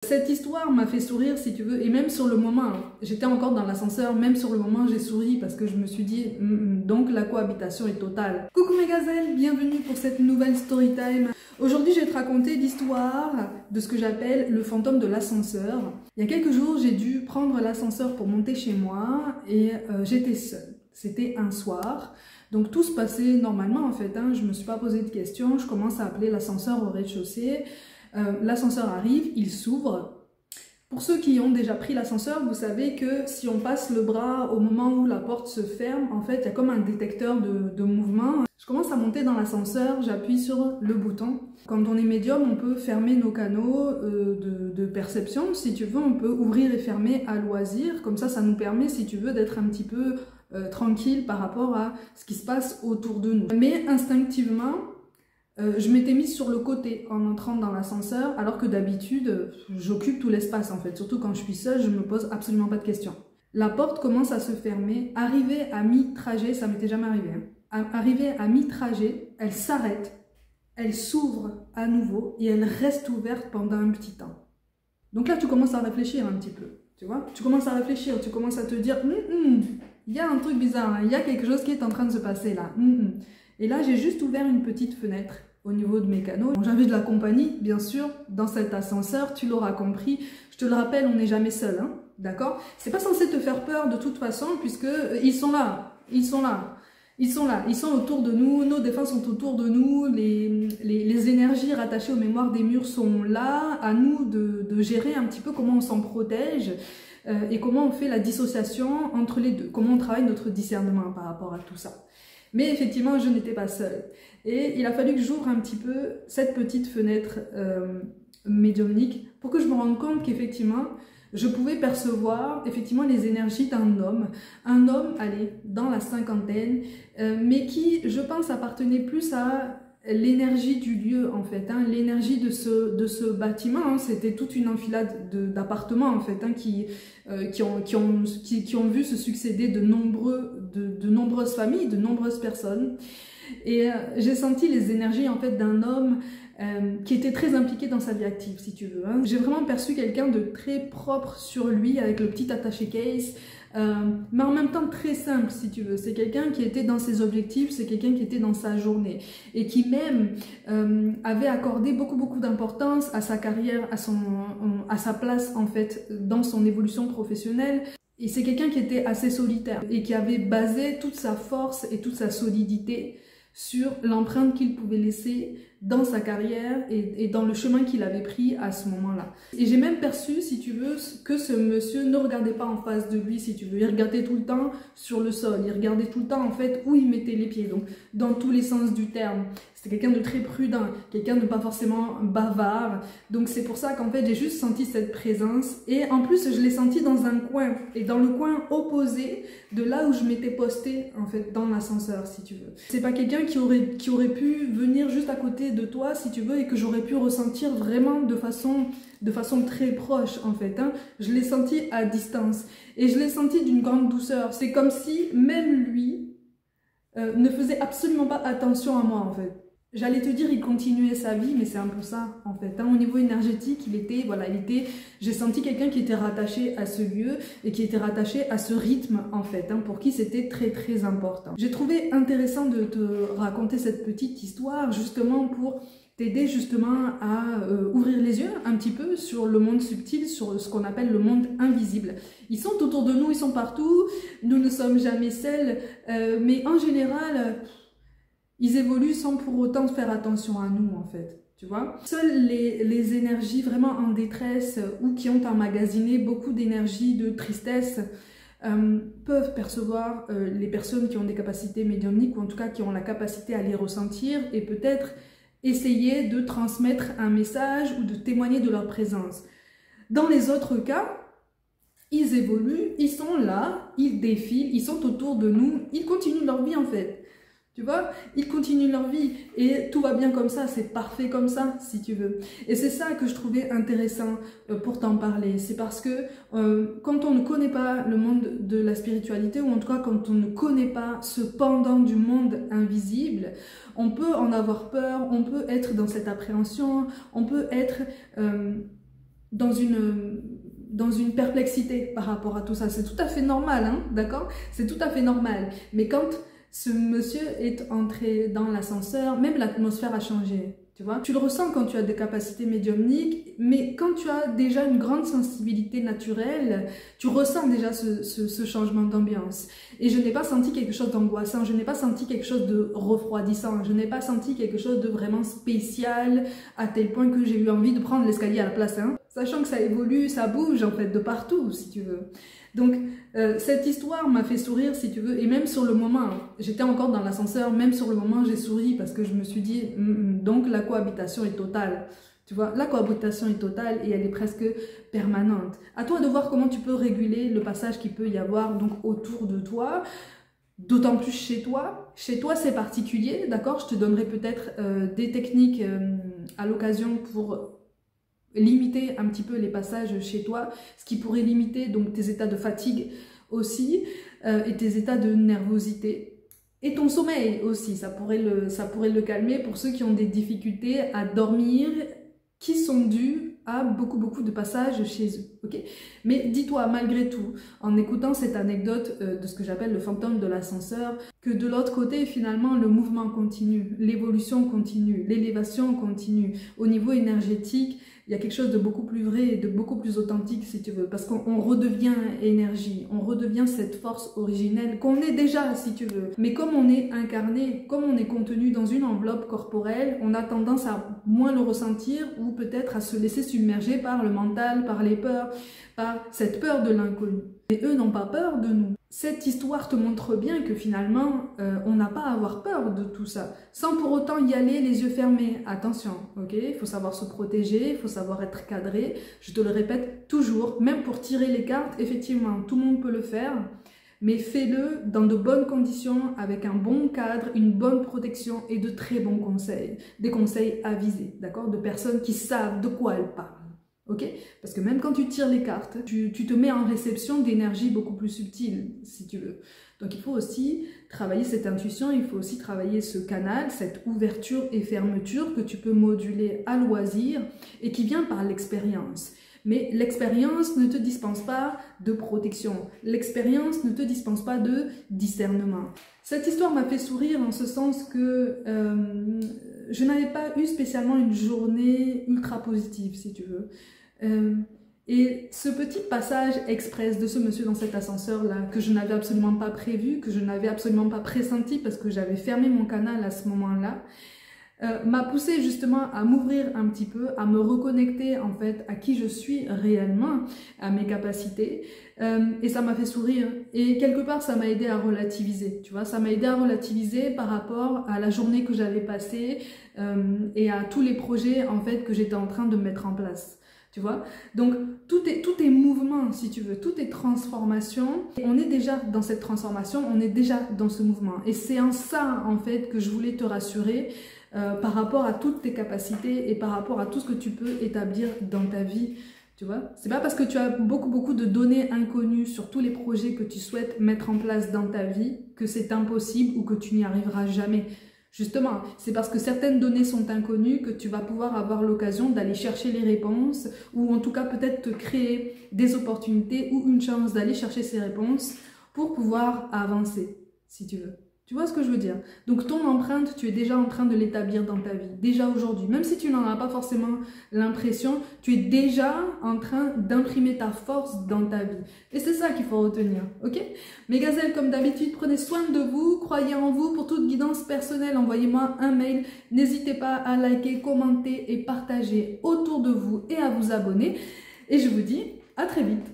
Cette histoire m'a fait sourire, si tu veux, et même sur le moment, hein, j'étais encore dans l'ascenseur, même sur le moment j'ai souri parce que je me suis dit, donc la cohabitation est totale. Coucou mes gazelles, bienvenue pour cette nouvelle story time. Aujourd'hui je vais te raconter l'histoire de ce que j'appelle le fantôme de l'ascenseur. Il y a quelques jours j'ai dû prendre l'ascenseur pour monter chez moi et j'étais seule. C'était un soir, donc tout se passait normalement en fait, hein. Je me suis pas posé de questions, je commence à appeler l'ascenseur au rez-de-chaussée. L'ascenseur arrive, il s'ouvre. Pour ceux qui ont déjà pris l'ascenseur, vous savez que si on passe le bras au moment où la porte se ferme, en fait, il y a comme un détecteur de mouvement. Je commence à monter dans l'ascenseur, j'appuie sur le bouton. Quand on est médium, on peut fermer nos canaux de perception. Si tu veux, on peut ouvrir et fermer à loisir. Comme ça nous permet, si tu veux, d'être un petit peu tranquille par rapport à ce qui se passe autour de nous. Mais instinctivement, je m'étais mise sur le côté en entrant dans l'ascenseur, alors que d'habitude, j'occupe tout l'espace en fait. Surtout quand je suis seule, je me pose absolument pas de questions. La porte commence à se fermer. Arrivée à mi-trajet, ça m'était jamais arrivé, hein. Arrivée à mi-trajet, elle s'arrête, elle s'ouvre à nouveau et elle reste ouverte pendant un petit temps. Donc là, tu commences à réfléchir un petit peu, tu vois. Tu commences à réfléchir, tu commences à te dire, il y a un truc bizarre, hein, il y a quelque chose qui est en train de se passer là. Et là, j'ai juste ouvert une petite fenêtre au niveau de mes canaux. J'avais de la compagnie, bien sûr, dans cet ascenseur, tu l'auras compris. Je te le rappelle, on n'est jamais seul, hein, d'accord? C'est pas censé te faire peur de toute façon, puisque ils sont là, ils sont là. Ils sont là, ils sont autour de nous, nos défenses sont autour de nous, les énergies rattachées aux mémoires des murs sont là, à nous de gérer un petit peu comment on s'en protège et comment on fait la dissociation entre les deux, comment on travaille notre discernement par rapport à tout ça. Mais effectivement, je n'étais pas seule. Et il a fallu que j'ouvre un petit peu cette petite fenêtre médiumnique pour que je me rende compte qu'effectivement, je pouvais percevoir effectivement les énergies d'un homme. Un homme, allez, dans la cinquantaine, mais qui, je pense, appartenait plus à l'énergie du lieu en fait, hein, l'énergie de ce bâtiment, hein. C'était toute une enfilade d'appartements en fait, hein, qui ont vu se succéder de nombreuses familles, de nombreuses personnes. Et j'ai senti les énergies en fait d'un homme qui était très impliqué dans sa vie active, si tu veux, hein. J'ai vraiment perçu quelqu'un de très propre sur lui, avec le petit attaché case, mais en même temps très simple, si tu veux. C'est quelqu'un qui était dans ses objectifs, c'est quelqu'un qui était dans sa journée et qui même avait accordé beaucoup d'importance à sa carrière, à sa place en fait dans son évolution professionnelle. Et c'est quelqu'un qui était assez solitaire et qui avait basé toute sa force et toute sa solidité sur l'empreinte qu'il pouvait laisser dans sa carrière et dans le chemin qu'il avait pris à ce moment-là. Et j'ai même perçu, si tu veux, que ce monsieur ne regardait pas en face de lui, si tu veux. Il regardait tout le temps sur le sol, il regardait tout le temps en fait où il mettait les pieds, donc dans tous les sens du terme. C'était quelqu'un de très prudent, quelqu'un de pas forcément bavard. Donc c'est pour ça qu'en fait j'ai juste senti cette présence. Et en plus je l'ai senti dans un coin, et dans le coin opposé de là où je m'étais postée en fait dans l'ascenseur, si tu veux. C'est pas quelqu'un qui aurait pu venir juste à côté de toi, si tu veux, et que j'aurais pu ressentir vraiment de façon très proche en fait, hein. Je l'ai senti à distance et je l'ai senti d'une grande douceur. C'est comme si même lui ne faisait absolument pas attention à moi en fait. J'allais te dire, il continuait sa vie, mais c'est un peu ça, en fait, hein. Au niveau énergétique, j'ai senti quelqu'un qui était rattaché à ce lieu et qui était rattaché à ce rythme, en fait, hein, pour qui c'était très important. J'ai trouvé intéressant de te raconter cette petite histoire, justement, pour t'aider justement à ouvrir les yeux un petit peu sur le monde subtil, sur ce qu'on appelle le monde invisible. Ils sont autour de nous, ils sont partout, nous ne sommes jamais seuls, mais en général, ils évoluent sans pour autant faire attention à nous, en fait, tu vois. Seules les énergies vraiment en détresse ou qui ont emmagasiné beaucoup d'énergie, de tristesse, peuvent percevoir les personnes qui ont des capacités médiumniques, ou en tout cas qui ont la capacité à les ressentir, et peut-être essayer de transmettre un message ou de témoigner de leur présence. Dans les autres cas, ils évoluent, ils sont là, ils défilent, ils sont autour de nous, ils continuent leur vie en fait. Tu vois, ils continuent leur vie et tout va bien comme ça, c'est parfait comme ça, si tu veux. Et c'est ça que je trouvais intéressant pour t'en parler. C'est parce que quand on ne connaît pas le monde de la spiritualité, ou en tout cas quand on ne connaît pas ce pendant du monde invisible, on peut en avoir peur, on peut être dans cette appréhension, on peut être dans une perplexité par rapport à tout ça. C'est tout à fait normal, hein, d'accord? C'est tout à fait normal. Mais quand ce monsieur est entré dans l'ascenseur, même l'atmosphère a changé. Tu vois, tu le ressens quand tu as des capacités médiumniques, mais quand tu as déjà une grande sensibilité naturelle, tu ressens déjà ce changement d'ambiance. Et je n'ai pas senti quelque chose d'angoissant, je n'ai pas senti quelque chose de refroidissant, je n'ai pas senti quelque chose de vraiment spécial, à tel point que j'ai eu envie de prendre l'escalier à la place, hein. Sachant que ça évolue, ça bouge en fait de partout, si tu veux. Donc, cette histoire m'a fait sourire, si tu veux, et même sur le moment, j'étais encore dans l'ascenseur, même sur le moment, j'ai souri parce que je me suis dit, donc la cohabitation est totale. Tu vois, la cohabitation est totale et elle est presque permanente. À toi de voir comment tu peux réguler le passage qu'il peut y avoir donc autour de toi, d'autant plus chez toi. Chez toi, c'est particulier, d'accord? Je te donnerai peut-être des techniques à l'occasion pour limiter un petit peu les passages chez toi, ce qui pourrait limiter donc tes états de fatigue aussi et tes états de nervosité et ton sommeil aussi, ça pourrait le calmer pour ceux qui ont des difficultés à dormir qui sont dues à beaucoup de passages chez eux, ok? Mais dis-toi malgré tout, en écoutant cette anecdote de ce que j'appelle le fantôme de l'ascenseur, que de l'autre côté finalement le mouvement continue, l'évolution continue, l'élévation continue, au niveau énergétique, il y a quelque chose de beaucoup plus vrai et de beaucoup plus authentique si tu veux, parce qu'on redevient énergie, on redevient cette force originelle qu'on est déjà si tu veux. Mais comme on est incarné, comme on est contenu dans une enveloppe corporelle, on a tendance à moins le ressentir ou peut-être à se laisser submerger par le mental, par les peurs, par cette peur de l'inconnu. Mais eux n'ont pas peur de nous. Cette histoire te montre bien que finalement, on n'a pas à avoir peur de tout ça, sans pour autant y aller les yeux fermés. Attention, ok? Il faut savoir se protéger, il faut savoir être cadré. Je te le répète toujours, même pour tirer les cartes, effectivement, tout le monde peut le faire, mais fais-le dans de bonnes conditions, avec un bon cadre, une bonne protection et de très bons conseils. Des conseils avisés, d'accord? De personnes qui savent de quoi elles parlent. Ok? Parce que même quand tu tires les cartes, tu te mets en réception d'énergie beaucoup plus subtile, si tu veux. Donc il faut aussi travailler cette intuition, il faut aussi travailler ce canal, cette ouverture et fermeture que tu peux moduler à loisir et qui vient par l'expérience. Mais l'expérience ne te dispense pas de protection. L'expérience ne te dispense pas de discernement. Cette histoire m'a fait sourire en ce sens que je n'avais pas eu spécialement une journée ultra positive, si tu veux. Et ce petit passage express de ce monsieur dans cet ascenseur-là, que je n'avais absolument pas prévu, que je n'avais absolument pas pressenti parce que j'avais fermé mon canal à ce moment-là, m'a poussé justement à m'ouvrir un petit peu, à me reconnecter en fait à qui je suis réellement, à mes capacités, et ça m'a fait sourire. Et quelque part, ça m'a aidé à relativiser, tu vois, ça m'a aidé à relativiser par rapport à la journée que j'avais passée et à tous les projets en fait que j'étais en train de mettre en place. Tu vois, donc tout est mouvement si tu veux, tout est transformation. Et on est déjà dans cette transformation, on est déjà dans ce mouvement. Et c'est en ça en fait que je voulais te rassurer par rapport à toutes tes capacités et par rapport à tout ce que tu peux établir dans ta vie. Tu vois, c'est pas parce que tu as beaucoup de données inconnues sur tous les projets que tu souhaites mettre en place dans ta vie que c'est impossible ou que tu n'y arriveras jamais. Justement, c'est parce que certaines données sont inconnues que tu vas pouvoir avoir l'occasion d'aller chercher les réponses ou en tout cas peut-être te créer des opportunités ou une chance d'aller chercher ces réponses pour pouvoir avancer, si tu veux. Tu vois ce que je veux dire? Donc ton empreinte, tu es déjà en train de l'établir dans ta vie, déjà aujourd'hui. Même si tu n'en as pas forcément l'impression, tu es déjà en train d'imprimer ta force dans ta vie. Et c'est ça qu'il faut retenir, ok? Mes gazelles, comme d'habitude, prenez soin de vous, croyez en vous. Pour toute guidance personnelle, envoyez-moi un mail. N'hésitez pas à liker, commenter et partager autour de vous et à vous abonner. Et je vous dis à très vite.